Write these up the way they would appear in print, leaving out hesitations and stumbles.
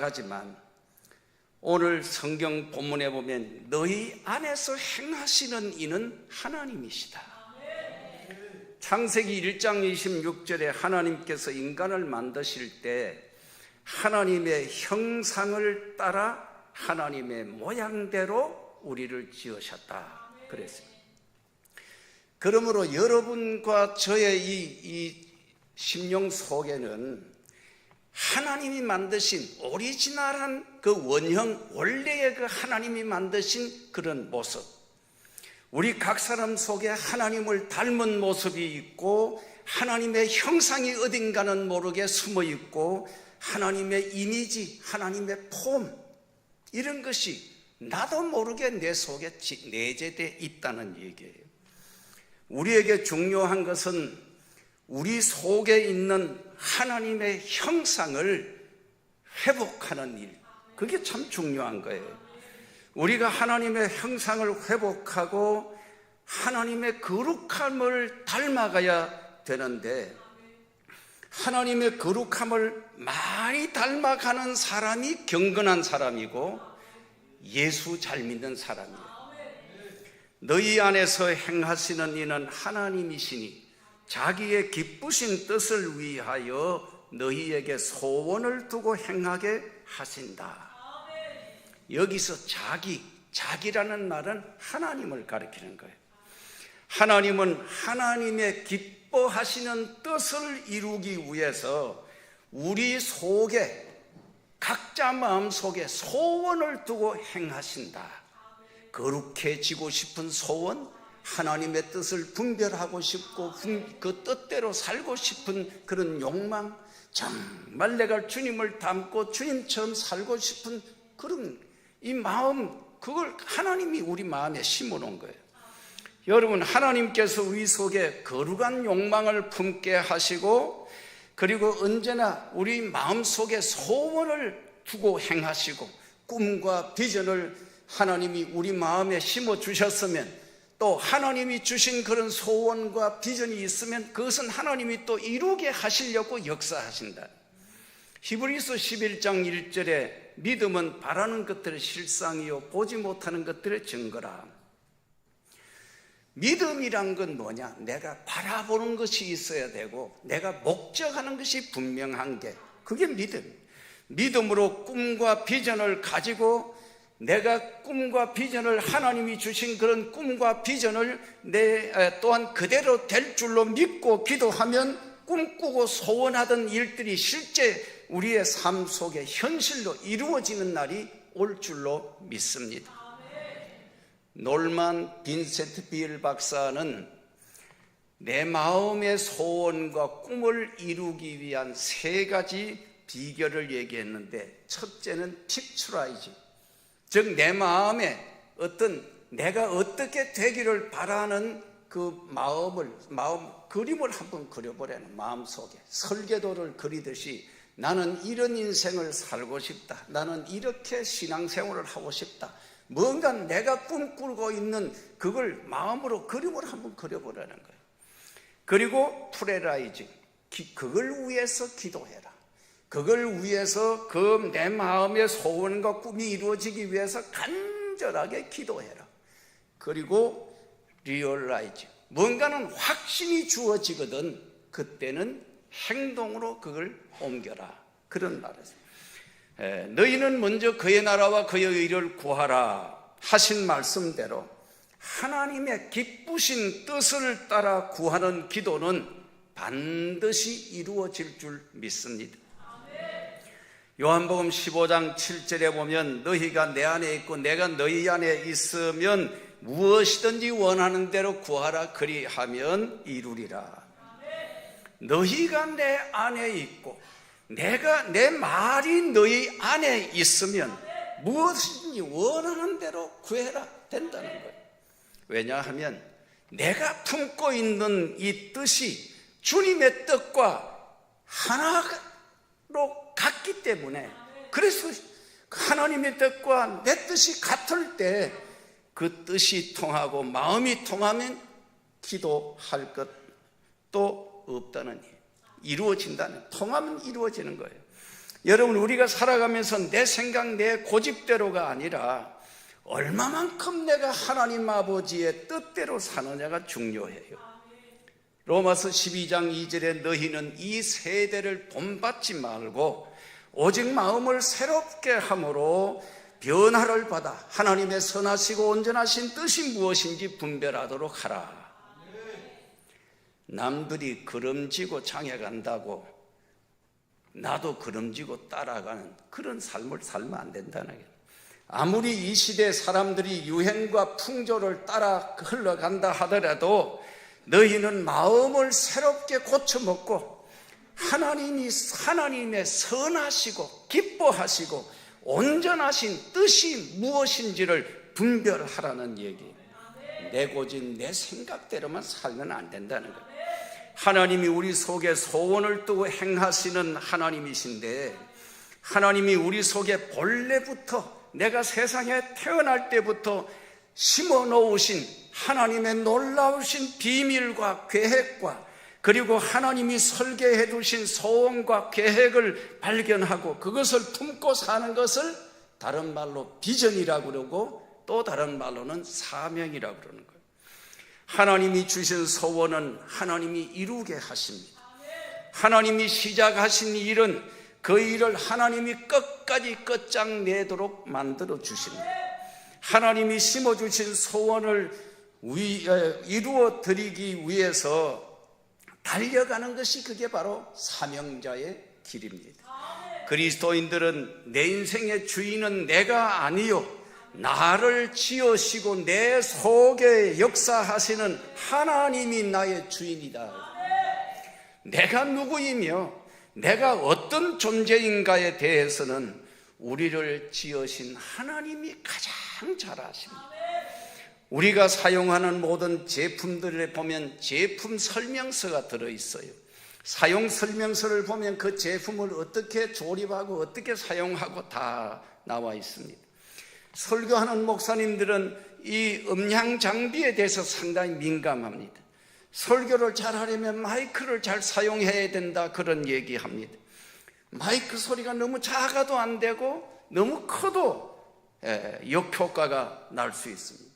나가지만 오늘 성경 본문에 보면 너희 안에서 행하시는 이는 하나님이시다. 창세기 1장 26절에 하나님께서 인간을 만드실 때 하나님의 형상을 따라 하나님의 모양대로 우리를 지으셨다 그랬습니다. 그러므로 여러분과 저의 이 심령 속에는 하나님이 만드신 오리지널한 그 원형, 원래의 그 하나님이 만드신 그런 모습, 우리 각 사람 속에 하나님을 닮은 모습이 있고 하나님의 형상이 어딘가는 모르게 숨어 있고 하나님의 이미지, 하나님의 폼, 이런 것이 나도 모르게 내 속에 내재되어 있다는 얘기예요. 우리에게 중요한 것은 우리 속에 있는 하나님의 형상을 회복하는 일, 그게 참 중요한 거예요. 우리가 하나님의 형상을 회복하고 하나님의 거룩함을 닮아가야 되는데 하나님의 거룩함을 많이 닮아가는 사람이 경건한 사람이고 예수 잘 믿는 사람이에요. 너희 안에서 행하시는 이는 하나님이시니 자기의 기쁘신 뜻을 위하여 너희에게 소원을 두고 행하게 하신다. 여기서 자기라는 말은 하나님을 가리키는 거예요. 하나님은 하나님의 기뻐하시는 뜻을 이루기 위해서 우리 속에, 각자 마음속에 소원을 두고 행하신다. 거룩해지고 싶은 소원, 하나님의 뜻을 분별하고 싶고 그 뜻대로 살고 싶은 그런 욕망, 정말 내가 주님을 닮고 주님처럼 살고 싶은 그런 이 마음, 그걸 하나님이 우리 마음에 심어놓은 거예요. 여러분, 하나님께서 우리 속에 거룩한 욕망을 품게 하시고 그리고 언제나 우리 마음속에 소원을 두고 행하시고 꿈과 비전을 하나님이 우리 마음에 심어주셨으면 또 하나님이 주신 그런 소원과 비전이 있으면 그것은 하나님이 또 이루게 하시려고 역사하신다. 히브리서 11장 1절에 믿음은 바라는 것들의 실상이요 보지 못하는 것들의 증거라. 믿음이란 건 뭐냐? 내가 바라보는 것이 있어야 되고 내가 목적하는 것이 분명한 게, 그게 믿음. 믿음으로 꿈과 비전을 가지고 내가 꿈과 비전을, 하나님이 주신 그런 꿈과 비전을 또한 그대로 될 줄로 믿고 기도하면 꿈꾸고 소원하던 일들이 실제 우리의 삶 속에 현실로 이루어지는 날이 올 줄로 믿습니다. 놀만 빈센트 빌 박사는 내 마음의 소원과 꿈을 이루기 위한 3가지 비결을 얘기했는데, 첫째는 픽처라이징, 즉 내 마음에 내가 어떻게 되기를 바라는 그 마음 그림을 한번 그려보라는, 마음속에 설계도를 그리듯이 나는 이런 인생을 살고 싶다, 나는 이렇게 신앙생활을 하고 싶다, 뭔가 내가 꿈꾸고 있는 그걸 마음으로 그림을 한번 그려보라는 거예요. 그리고 프레라이징, 그걸 위해서 기도해라. 그걸 위해서 그 내 마음의 소원과 꿈이 이루어지기 위해서 간절하게 기도해라. 그리고 리얼라이징, 뭔가는 확신이 주어지거든 그때는 행동으로 그걸 옮겨라, 그런 말이에요. 너희는 먼저 그의 나라와 그의 의를 구하라 하신 말씀대로 하나님의 기쁘신 뜻을 따라 구하는 기도는 반드시 이루어질 줄 믿습니다. 요한복음 15장 7절에 보면 너희가 내 안에 있고 내가 너희 안에 있으면 무엇이든지 원하는 대로 구하라 그리하면 이루리라. 너희가 내 안에 있고 내가, 내 말이 너희 안에 있으면 무엇이든지 원하는 대로 구해라 된다는 거예요. 왜냐하면 내가 품고 있는 이 뜻이 주님의 뜻과 하나로 같기 때문에, 그래서 하나님의 뜻과 내 뜻이 같을 때 그 뜻이 통하고 마음이 통하면 기도할 것도 없다는 일, 이루어진다는, 통하면 이루어지는 거예요. 여러분, 우리가 살아가면서 내 생각, 내 고집대로가 아니라 얼마만큼 내가 하나님 아버지의 뜻대로 사느냐가 중요해요. 로마서 12장 2절에 너희는 이 세대를 본받지 말고 오직 마음을 새롭게 함으로 변화를 받아 하나님의 선하시고 온전하신 뜻이 무엇인지 분별하도록 하라. 남들이 그름지고 장해간다고 나도 그름지고 따라가는 그런 삶을 살면 안 된다는 거예요. 아무리 이 시대 사람들이 유행과 풍조를 따라 흘러간다 하더라도 너희는 마음을 새롭게 고쳐먹고 하나님의 선하시고 기뻐하시고 온전하신 뜻이 무엇인지를 분별하라는 얘기예요. 내 고집, 내 생각대로만 살면 안 된다는 거예요. 하나님이 우리 속에 소원을 두고 행하시는 하나님이신데, 하나님이 우리 속에 본래부터 내가 세상에 태어날 때부터 심어 놓으신 하나님의 놀라우신 비밀과 계획과, 그리고 하나님이 설계해 두신 소원과 계획을 발견하고 그것을 품고 사는 것을 다른 말로 비전이라고 그러고 또 다른 말로는 사명이라고 그러는 거예요. 하나님이 주신 소원은 하나님이 이루게 하십니다. 하나님이 시작하신 일은 그 일을 하나님이 끝까지 끝장내도록 만들어 주십니다. 하나님이 심어주신 소원을 이루어 드리기 위해서 달려가는 것이 그게 바로 사명자의 길입니다. 그리스도인들은 내 인생의 주인은 내가 아니요 나를 지으시고 내 속에 역사하시는 하나님이 나의 주인이다. 내가 누구이며 내가 어떤 존재인가에 대해서는 우리를 지으신 하나님이 가장 잘 아십니다. 우리가 사용하는 모든 제품들에 보면 제품 설명서가 들어있어요. 사용 설명서를 보면 그 제품을 어떻게 조립하고 어떻게 사용하고 다 나와 있습니다. 설교하는 목사님들은 이 음향 장비에 대해서 상당히 민감합니다. 설교를 잘하려면 마이크를 잘 사용해야 된다, 그런 얘기합니다. 마이크 소리가 너무 작아도 안 되고 너무 커도 역효과가 날 수 있습니다.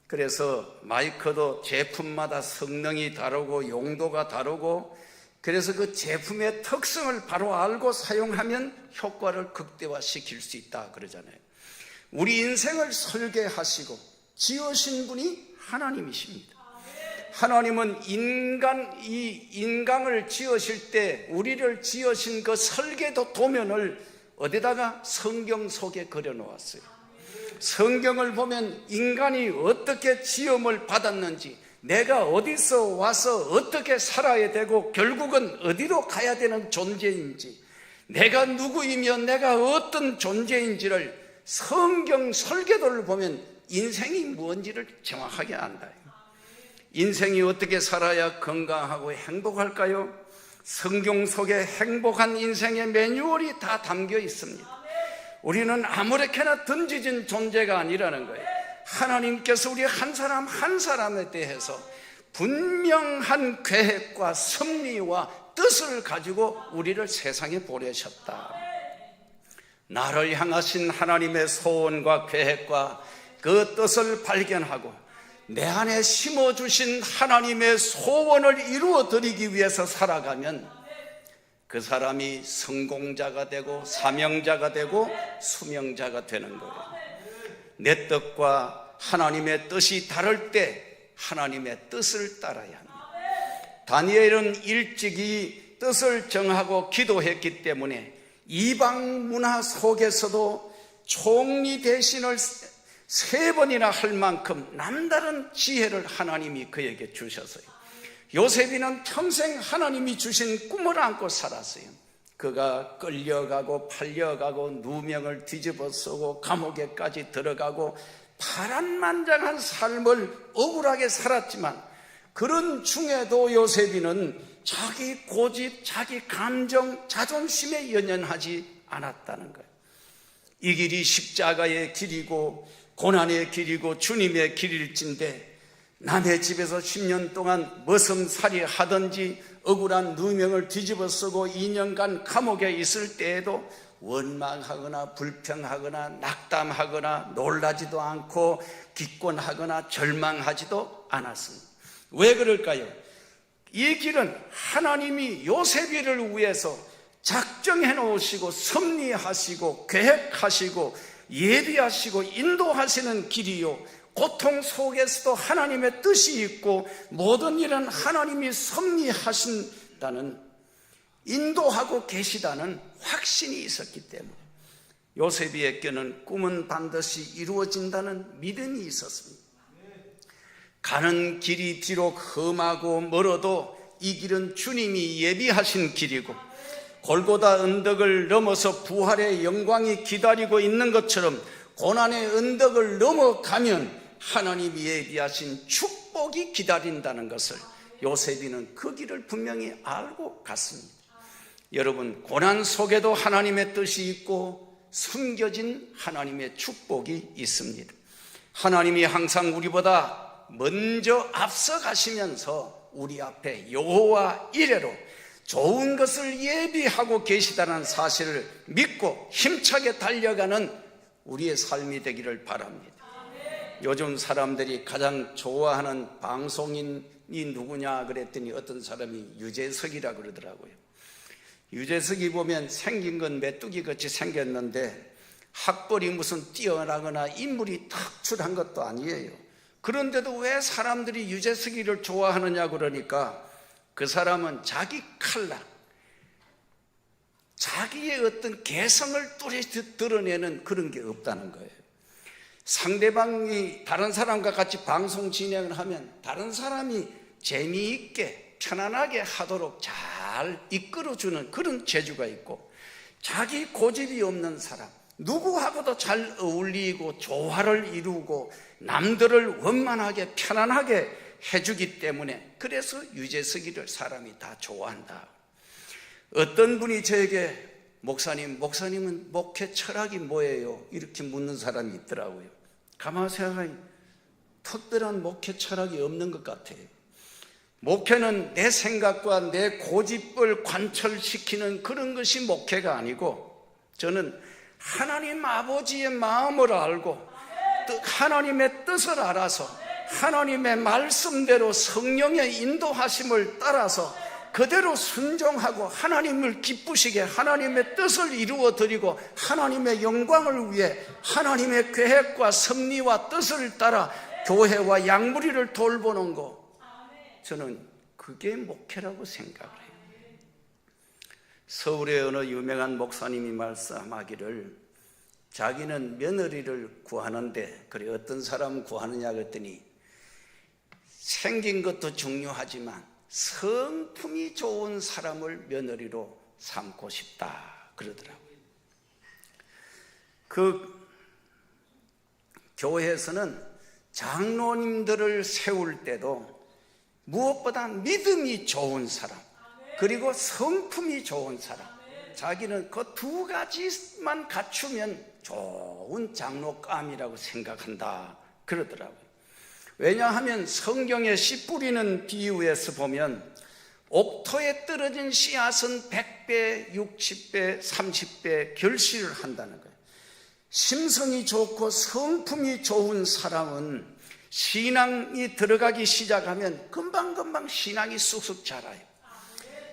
그래서 마이크도 제품마다 성능이 다르고 용도가 다르고, 그래서 그 제품의 특성을 바로 알고 사용하면 효과를 극대화시킬 수 있다 그러잖아요. 우리 인생을 설계하시고 지으신 분이 하나님이십니다. 하나님은 인간을 지으실 때 우리를 지으신 그 설계도 도면을 어디다가 성경 속에 그려 놓았어요. 성경을 보면 인간이 어떻게 지음을 받았는지, 내가 어디서 와서 어떻게 살아야 되고 결국은 어디로 가야 되는 존재인지, 내가 누구이며 내가 어떤 존재인지를 성경 설계도를 보면 인생이 뭔지를 정확하게 안다. 인생이 어떻게 살아야 건강하고 행복할까요? 성경 속에 행복한 인생의 매뉴얼이 다 담겨 있습니다. 우리는 아무렇게나 던져진 존재가 아니라는 거예요. 하나님께서 우리 한 사람 한 사람에 대해서 분명한 계획과 섭리와 뜻을 가지고 우리를 세상에 보내셨다. 나를 향하신 하나님의 소원과 계획과 그 뜻을 발견하고 내 안에 심어주신 하나님의 소원을 이루어 드리기 위해서 살아가면 그 사람이 성공자가 되고 사명자가 되고 수명자가 되는 거예요. 내 뜻과 하나님의 뜻이 다를 때 하나님의 뜻을 따라야 합니다. 다니엘은 일찍이 뜻을 정하고 기도했기 때문에 이방 문화 속에서도 총리 대신을 3번이나 할 만큼 남다른 지혜를 하나님이 그에게 주셨어요. 요셉이는 평생 하나님이 주신 꿈을 안고 살았어요. 그가 끌려가고 팔려가고 누명을 뒤집어 쓰고 감옥에까지 들어가고 파란만장한 삶을 억울하게 살았지만, 그런 중에도 요셉이는 자기 고집, 자기 감정, 자존심에 연연하지 않았다는 거예요. 이 길이 십자가의 길이고 고난의 길이고 주님의 길일진데, 남의 집에서 10년 동안 머슴살이 하든지 억울한 누명을 뒤집어 쓰고 2년간 감옥에 있을 때에도 원망하거나 불평하거나 낙담하거나 놀라지도 않고 기권하거나 절망하지도 않았습니다. 왜 그럴까요? 이 길은 하나님이 요셉이를 위해서 작정해 놓으시고 섭리하시고 계획하시고 예비하시고 인도하시는 길이요, 고통 속에서도 하나님의 뜻이 있고 모든 일은 하나님이 섭리하신다는, 인도하고 계시다는 확신이 있었기 때문에 요셉에게는 꿈은 반드시 이루어진다는 믿음이 있었습니다. 가는 길이 비록 험하고 멀어도 이 길은 주님이 예비하신 길이고 골고다 언덕을 넘어서 부활의 영광이 기다리고 있는 것처럼 고난의 언덕을 넘어가면 하나님이 예비하신 축복이 기다린다는 것을 요셉이는 그 길을 분명히 알고 갔습니다. 여러분, 고난 속에도 하나님의 뜻이 있고 숨겨진 하나님의 축복이 있습니다. 하나님이 항상 우리보다 먼저 앞서 가시면서 우리 앞에 여호와 이레로 좋은 것을 예비하고 계시다는 사실을 믿고 힘차게 달려가는 우리의 삶이 되기를 바랍니다. 요즘 사람들이 가장 좋아하는 방송인이 누구냐 그랬더니 어떤 사람이 유재석이라 그러더라고요. 유재석이 보면 생긴 건 메뚜기 같이 생겼는데 학벌이 무슨 뛰어나거나 인물이 특출한 것도 아니에요. 그런데도 왜 사람들이 유재석이를 좋아하느냐 그러니까 그 사람은 자기 칼라, 자기의 어떤 개성을 뚜렷이 드러내는 그런 게 없다는 거예요. 상대방이 다른 사람과 같이 방송 진행을 하면 다른 사람이 재미있게 편안하게 하도록 잘 이끌어주는 그런 재주가 있고, 자기 고집이 없는 사람, 누구하고도 잘 어울리고 조화를 이루고 남들을 원만하게 편안하게 해주기 때문에 그래서 유재석이를 사람이 다 좋아한다. 어떤 분이 저에게 목사님은 목회 철학이 뭐예요? 이렇게 묻는 사람이 있더라고요. 가만히 생각하니 특별한 목회 철학이 없는 것 같아요. 목회는 내 생각과 내 고집을 관철시키는 그런 것이 목회가 아니고, 저는 하나님 아버지의 마음을 알고 하나님의 뜻을 알아서 하나님의 말씀대로 성령의 인도하심을 따라서 그대로 순종하고 하나님을 기쁘시게 하나님의 뜻을 이루어드리고 하나님의 영광을 위해 하나님의 계획과 섭리와 뜻을 따라 교회와 양무리를 돌보는 것, 저는 그게 목회라고 생각을 해요. 서울의 어느 유명한 목사님이 말씀하기를, 자기는 며느리를 구하는데, 그래 어떤 사람은 구하느냐 그랬더니 생긴 것도 중요하지만 성품이 좋은 사람을 며느리로 삼고 싶다 그러더라고요. 그 교회에서는 장로님들을 세울 때도 무엇보다 믿음이 좋은 사람, 그리고 성품이 좋은 사람, 자기는 그 두 가지만 갖추면 좋은 장로감이라고 생각한다 그러더라고요. 왜냐하면 성경의 씨 뿌리는 비유에서 보면 옥토에 떨어진 씨앗은 100배, 60배, 30배 결실을 한다는 거예요. 심성이 좋고 성품이 좋은 사람은 신앙이 들어가기 시작하면 금방금방 신앙이 쑥쑥 자라요.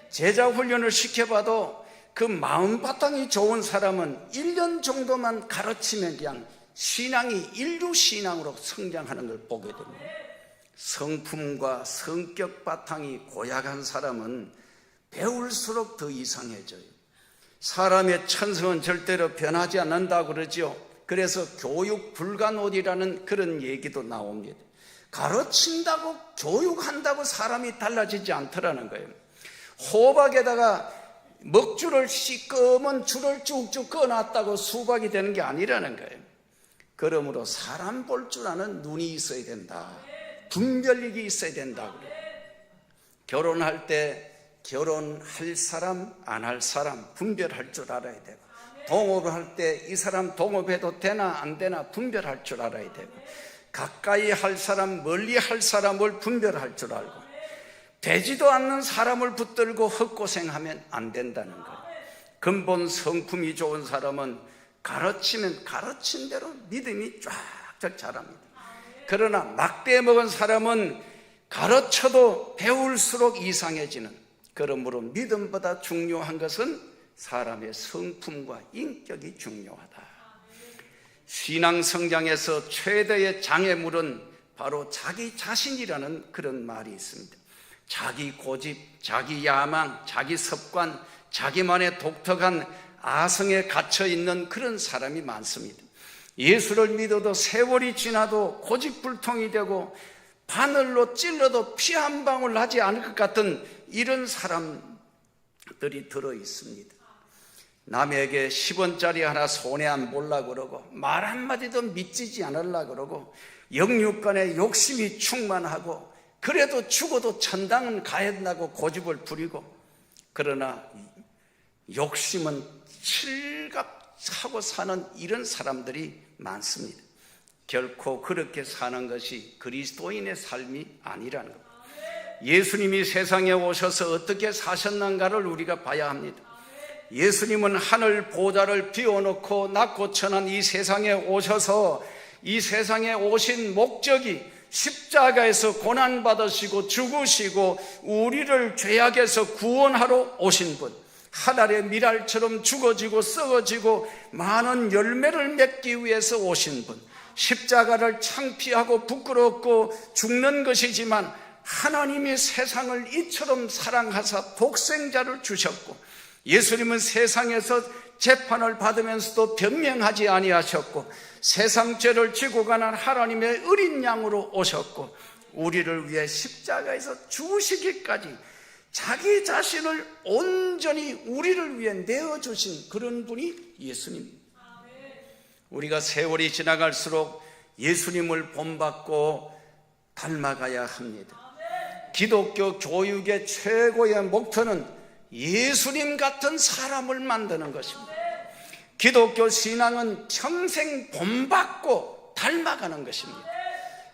제자 훈련을 시켜봐도 그 마음바탕이 좋은 사람은 1년 정도만 가르치면 그냥 신앙이 인류 신앙으로 성장하는 걸 보게 됩니다. 성품과 성격 바탕이 고약한 사람은 배울수록 더 이상해져요. 사람의 천성은 절대로 변하지 않는다고 그러죠. 그래서 교육 불가노이라는 그런 얘기도 나옵니다. 가르친다고 교육한다고 사람이 달라지지 않더라는 거예요. 호박에다가 먹줄을 시꺼먼 줄을 쭉쭉 꺼놨다고 수박이 되는 게 아니라는 거예요. 그러므로 사람 볼 줄 아는 눈이 있어야 된다. 분별력이 있어야 된다. 결혼할 때 결혼할 사람 안 할 사람 분별할 줄 알아야 되고, 동업을 할 때 이 사람 동업해도 되나 안 되나 분별할 줄 알아야 되고, 가까이 할 사람 멀리 할 사람을 분별할 줄 알고, 되지도 않는 사람을 붙들고 헛고생하면 안 된다는 거예요. 근본 성품이 좋은 사람은 가르치면 가르친 대로 믿음이 쫙쫙 자랍니다. 그러나 막대 먹은 사람은 가르쳐도 배울수록 이상해지는, 그러므로 믿음보다 중요한 것은 사람의 성품과 인격이 중요하다. 신앙 성장에서 최대의 장애물은 바로 자기 자신이라는 그런 말이 있습니다. 자기 고집, 자기 야망, 자기 습관, 자기만의 독특한 아성에 갇혀 있는 그런 사람이 많습니다. 예수를 믿어도 세월이 지나도 고집불통이 되고 바늘로 찔러도 피 한 방울 나지 않을 것 같은 이런 사람들이 들어 있습니다. 남에게 10원짜리 하나 손에 안 보려고 그러고 말 한마디도 믿지지 않으려고 그러고 영육간에 욕심이 충만하고 그래도 죽어도 천당은 가야 한다고 고집을 부리고, 그러나 욕심은 칠갑하고 사는 이런 사람들이 많습니다. 결코 그렇게 사는 것이 그리스도인의 삶이 아니라는 것. 예수님이 세상에 오셔서 어떻게 사셨는가를 우리가 봐야 합니다. 예수님은 하늘 보좌를 비워놓고 낮고 천한 이 세상에 오셔서 이 세상에 오신 목적이 십자가에서 고난받으시고 죽으시고 우리를 죄악에서 구원하러 오신 분, 한 알의 밀알처럼 죽어지고 썩어지고 많은 열매를 맺기 위해서 오신 분, 십자가를 창피하고 부끄럽고 죽는 것이지만 하나님이 세상을 이처럼 사랑하사 독생자를 주셨고, 예수님은 세상에서 재판을 받으면서도 변명하지 아니하셨고 세상 죄를 지고 가는 하나님의 어린 양으로 오셨고 우리를 위해 십자가에서 죽으시기까지 자기 자신을 온전히 우리를 위해 내어주신 그런 분이 예수님입니다. 우리가 세월이 지나갈수록 예수님을 본받고 닮아가야 합니다. 기독교 교육의 최고의 목표는 예수님 같은 사람을 만드는 것입니다. 기독교 신앙은 평생 본받고 닮아가는 것입니다.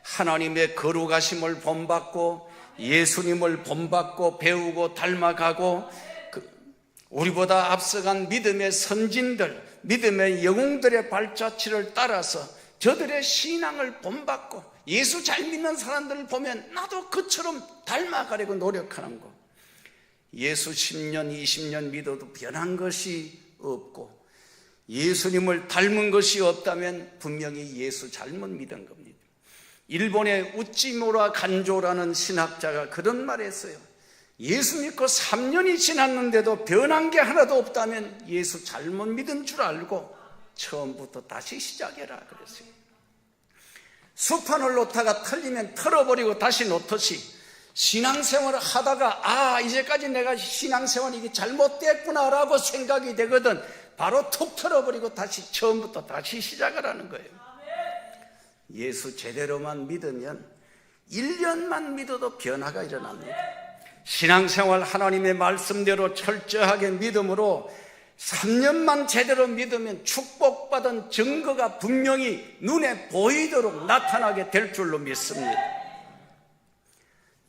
하나님의 거룩하심을 본받고 예수님을 본받고 배우고 닮아가고 우리보다 앞서간 믿음의 선진들, 믿음의 영웅들의 발자취를 따라서 저들의 신앙을 본받고 예수 잘 믿는 사람들을 보면 나도 그처럼 닮아가려고 노력하는 것. 예수 10년, 20년 믿어도 변한 것이 없고 예수님을 닮은 것이 없다면 분명히 예수 잘못 믿은 겁니다. 일본의 우찌무라 간조라는 신학자가 그런 말을 했어요. 예수 믿고 3년이 지났는데도 변한 게 하나도 없다면 예수 잘못 믿은 줄 알고 처음부터 다시 시작해라 그랬어요. 수판을 놓다가 털리면 털어버리고 다시 놓듯이 신앙생활을 하다가 이제까지 내가 신앙생활이 이게 잘못됐구나라고 생각이 되거든 바로 툭 털어버리고 다시 처음부터 다시 시작하라는 거예요. 예수 제대로만 믿으면 1년만 믿어도 변화가 일어납니다. 신앙생활 하나님의 말씀대로 철저하게 믿음으로 3년만 제대로 믿으면 축복받은 증거가 분명히 눈에 보이도록 나타나게 될 줄로 믿습니다.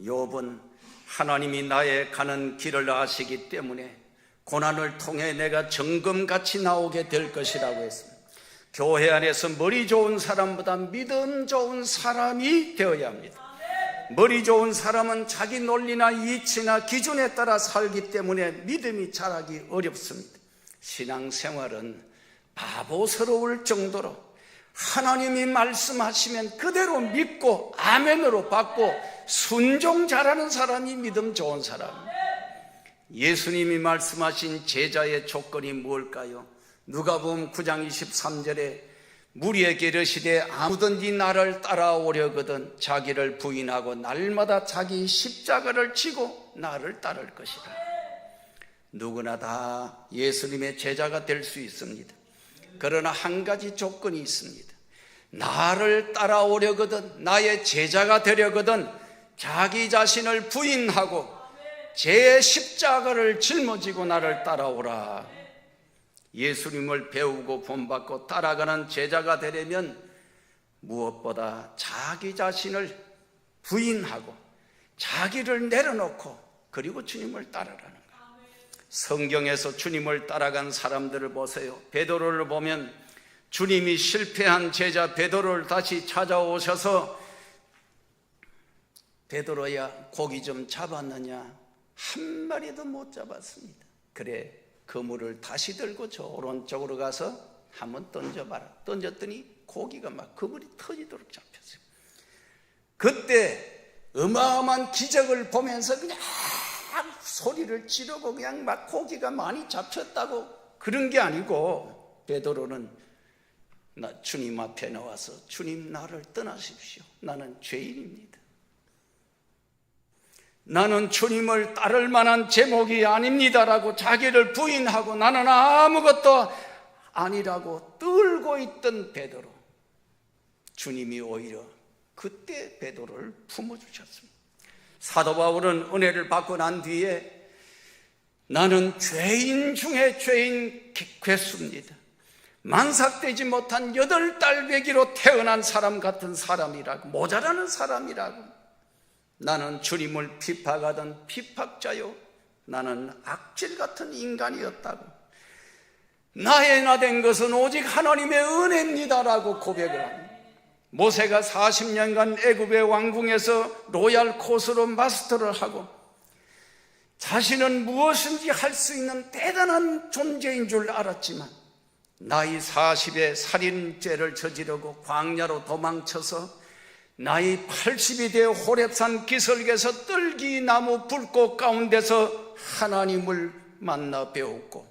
욥은 하나님이 나의 가는 길을 아시기 때문에 고난을 통해 내가 정금같이 나오게 될 것이라고 했습니다. 교회 안에서 머리 좋은 사람보다 믿음 좋은 사람이 되어야 합니다. 머리 좋은 사람은 자기 논리나 이치나 기준에 따라 살기 때문에 믿음이 자라기 어렵습니다. 신앙생활은 바보스러울 정도로 하나님이 말씀하시면 그대로 믿고 아멘으로 받고 순종 잘하는 사람이 믿음 좋은 사람. 예수님이 말씀하신 제자의 조건이 무엇일까요? 누가복음 9장 23절에 무리에게 이르시되 아무든지 나를 따라오려거든 자기를 부인하고 날마다 자기 십자가를 지고 나를 따를 것이다. 누구나 다 예수님의 제자가 될 수 있습니다. 그러나 한 가지 조건이 있습니다. 나를 따라오려거든 나의 제자가 되려거든 자기 자신을 부인하고 제 십자가를 짊어지고 나를 따라오라. 예수님을 배우고 본받고 따라가는 제자가 되려면 무엇보다 자기 자신을 부인하고 자기를 내려놓고 그리고 주님을 따르라는 거예요. 성경에서 주님을 따라간 사람들을 보세요. 베드로를 보면 주님이 실패한 제자 베드로를 다시 찾아오셔서 베드로야 고기 좀 잡았느냐? 한 마리도 못 잡았습니다. 그래, 그물을 다시 들고 저 오른쪽으로 가서 한번 던져봐라. 던졌더니 고기가 막 그물이 터지도록 잡혔어요. 그때 어마어마한 기적을 보면서 그냥 소리를 지르고 그냥 막 고기가 많이 잡혔다고 그런 게 아니고, 베드로는 나 주님 앞에 나와서 주님 나를 떠나십시오. 나는 죄인입니다. 나는 주님을 따를 만한 제목이 아닙니다라고 자기를 부인하고 나는 아무것도 아니라고 떨고 있던 베드로, 주님이 오히려 그때 베드로를 품어주셨습니다. 사도 바울은 은혜를 받고 난 뒤에 나는 죄인 중에 죄인 괴수입니다. 만삭되지 못한 8달배기로 태어난 사람 같은 사람이라고, 모자라는 사람이라고, 나는 주님을 핍박하던 핍박자요, 나는 악질 같은 인간이었다고, 나의 나 된 것은 오직 하나님의 은혜입니다라고 고백을 합니다. 모세가 40년간 애굽의 왕궁에서 로얄 코스로 마스터를 하고 자신은 무엇인지 할 수 있는 대단한 존재인 줄 알았지만 나이 40에 살인죄를 저지르고 광야로 도망쳐서 나이 80이 되어 호렙산 기슭에서 떨기나무 불꽃 가운데서 하나님을 만나 배웠고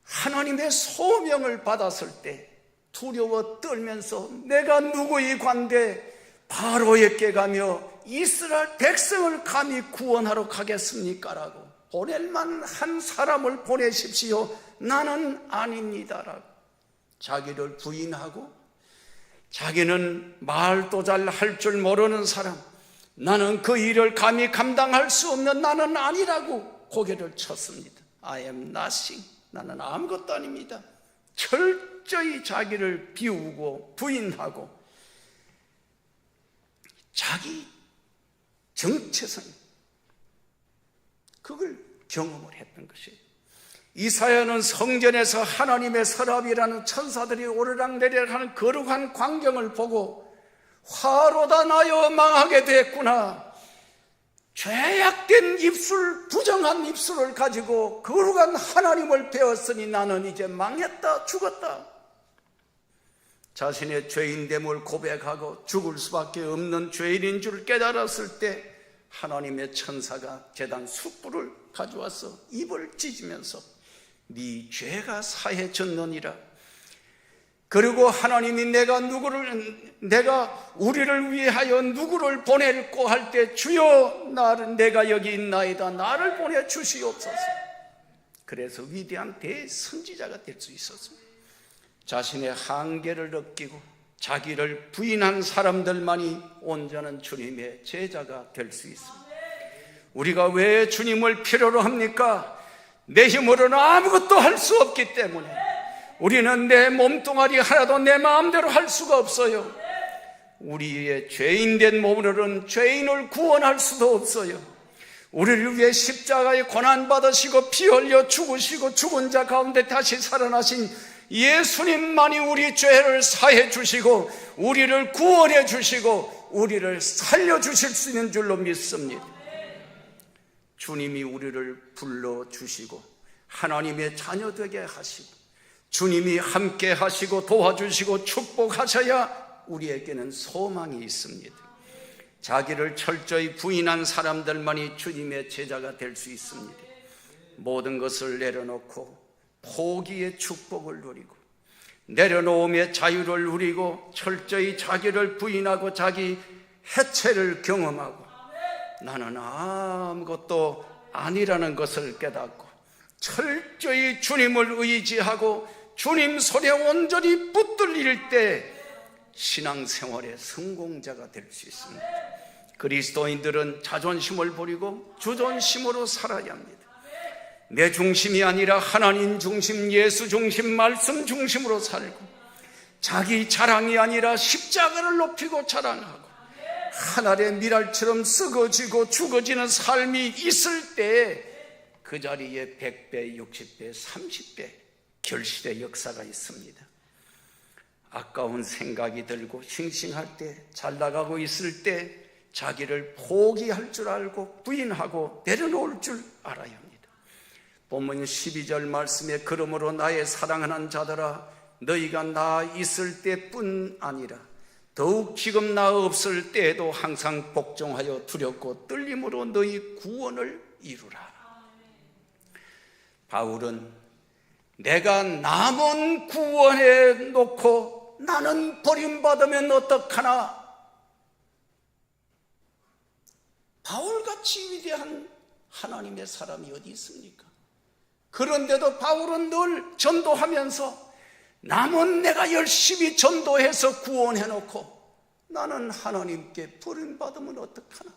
하나님의 소명을 받았을 때 두려워 떨면서 내가 누구의 관대 바로에게 가며 이스라엘 백성을 감히 구원하러 가겠습니까? 라고, 보낼 만한 사람을 보내십시오. 나는 아닙니다라고 자기를 부인하고, 자기는 말도 잘 할 줄 모르는 사람, 나는 그 일을 감히 감당할 수 없는 나는 아니라고 고개를 쳤습니다. I am nothing. 나는 아무것도 아닙니다. 철저히 자기를 비우고 부인하고 자기 정체성, 그걸 경험을 했던 것이에요. 이사야는 성전에서 하나님의 서랍이라는 천사들이 오르락내리락 하는 거룩한 광경을 보고 화로다 나여 망하게 됐구나, 죄악된 입술, 부정한 입술을 가지고 거룩한 하나님을 배웠으니 나는 이제 망했다, 죽었다. 자신의 죄인됨을 고백하고 죽을 수밖에 없는 죄인인 줄 깨달았을 때 하나님의 천사가 제단 숯불을 가져와서 입을 찢으면서 네 죄가 사해졌느니라. 그리고 하나님이 내가 우리를 위하여 누구를 보낼꼬 할 때 주여 내가 여기 있나이다, 나를 보내주시옵소서. 그래서 위대한 대선지자가 될 수 있었습니다. 자신의 한계를 느끼고 자기를 부인한 사람들만이 온전한 주님의 제자가 될 수 있습니다. 우리가 왜 주님을 필요로 합니까? 내 힘으로는 아무것도 할 수 없기 때문에. 우리는 내 몸뚱아리 하나도 내 마음대로 할 수가 없어요. 우리의 죄인된 몸으로는 죄인을 구원할 수도 없어요. 우리를 위해 십자가에 고난받으시고 피 흘려 죽으시고 죽은 자 가운데 다시 살아나신 예수님만이 우리 죄를 사해 주시고 우리를 구원해 주시고 우리를 살려주실 수 있는 줄로 믿습니다. 주님이 우리를 불러주시고 하나님의 자녀 되게 하시고 주님이 함께 하시고 도와주시고 축복하셔야 우리에게는 소망이 있습니다. 자기를 철저히 부인한 사람들만이 주님의 제자가 될 수 있습니다. 모든 것을 내려놓고 포기의 축복을 누리고 내려놓음의 자유를 누리고 철저히 자기를 부인하고 자기 해체를 경험하고 나는 아무것도 아니라는 것을 깨닫고 철저히 주님을 의지하고 주님 손에 온전히 붙들릴 때 신앙생활의 성공자가 될 수 있습니다. 그리스도인들은 자존심을 버리고 주존심으로 살아야 합니다. 내 중심이 아니라 하나님 중심, 예수 중심, 말씀 중심으로 살고 자기 자랑이 아니라 십자가를 높이고 자랑하고 하늘의 미랄처럼 썩어지고 죽어지는 삶이 있을 때 그 자리에 100배, 60배, 30배 결실의 역사가 있습니다. 아까운 생각이 들고 싱싱할 때, 잘 나가고 있을 때 자기를 포기할 줄 알고 부인하고 내려놓을 줄 알아야 합니다. 본문 12절 말씀에 그러므로 나의 사랑하는 자들아 너희가 나 있을 때뿐 아니라 더욱 지금 나 없을 때에도 항상 복종하여 두렵고 떨림으로 너희 구원을 이루라. 바울은 내가 남은 구원해 놓고 나는 버림받으면 어떡하나? 바울같이 위대한 하나님의 사람이 어디 있습니까? 그런데도 바울은 늘 전도하면서 남은 내가 열심히 전도해서 구원해 놓고 나는 하나님께 버림받으면 어떡하나?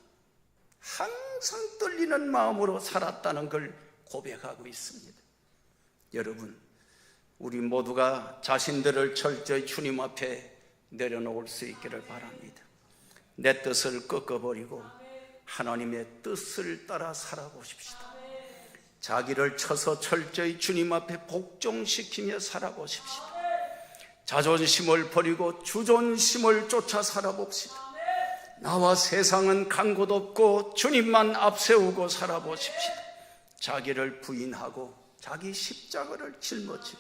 항상 떨리는 마음으로 살았다는 걸 고백하고 있습니다. 여러분, 우리 모두가 자신들을 철저히 주님 앞에 내려놓을 수 있기를 바랍니다. 내 뜻을 꺾어버리고 하나님의 뜻을 따라 살아보십시다. 자기를 쳐서 철저히 주님 앞에 복종시키며 살아보십시다. 자존심을 버리고 주존심을 쫓아 살아봅시다. 나와 세상은 간 곳 없고 주님만 앞세우고 살아보십시다. 자기를 부인하고 자기 십자가를 짊어지고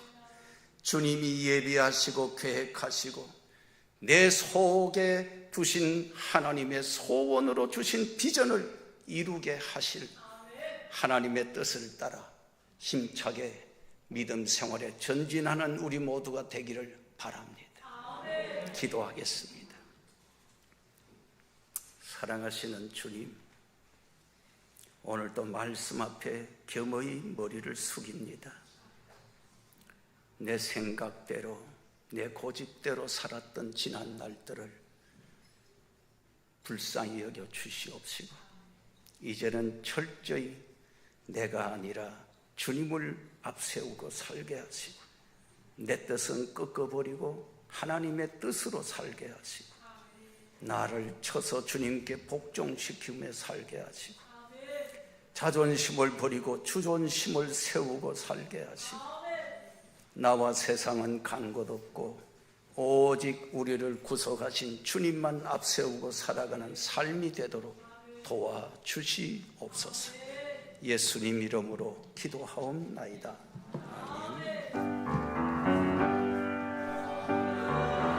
주님이 예비하시고 계획하시고 내 속에 두신 하나님의 소원으로 주신 비전을 이루게 하실 하나님의 뜻을 따라 힘차게 믿음 생활에 전진하는 우리 모두가 되기를 바랍니다. 기도하겠습니다. 사랑하시는 주님, 오늘도 말씀 앞에 겸허히 머리를 숙입니다. 내 생각대로, 내 고집대로 살았던 지난 날들을 불쌍히 여겨 주시옵시고 이제는 철저히 내가 아니라 주님을 앞세우고 살게 하시고 내 뜻은 꺾어버리고 하나님의 뜻으로 살게 하시고 나를 쳐서 주님께 복종시키며 살게 하시고 자존심을 버리고 주존심을 세우고 살게 하시고 나와 세상은 간 곳 없고 오직 우리를 구속하신 주님만 앞세우고 살아가는 삶이 되도록 도와주시옵소서. 예수님 이름으로 기도하옵나이다.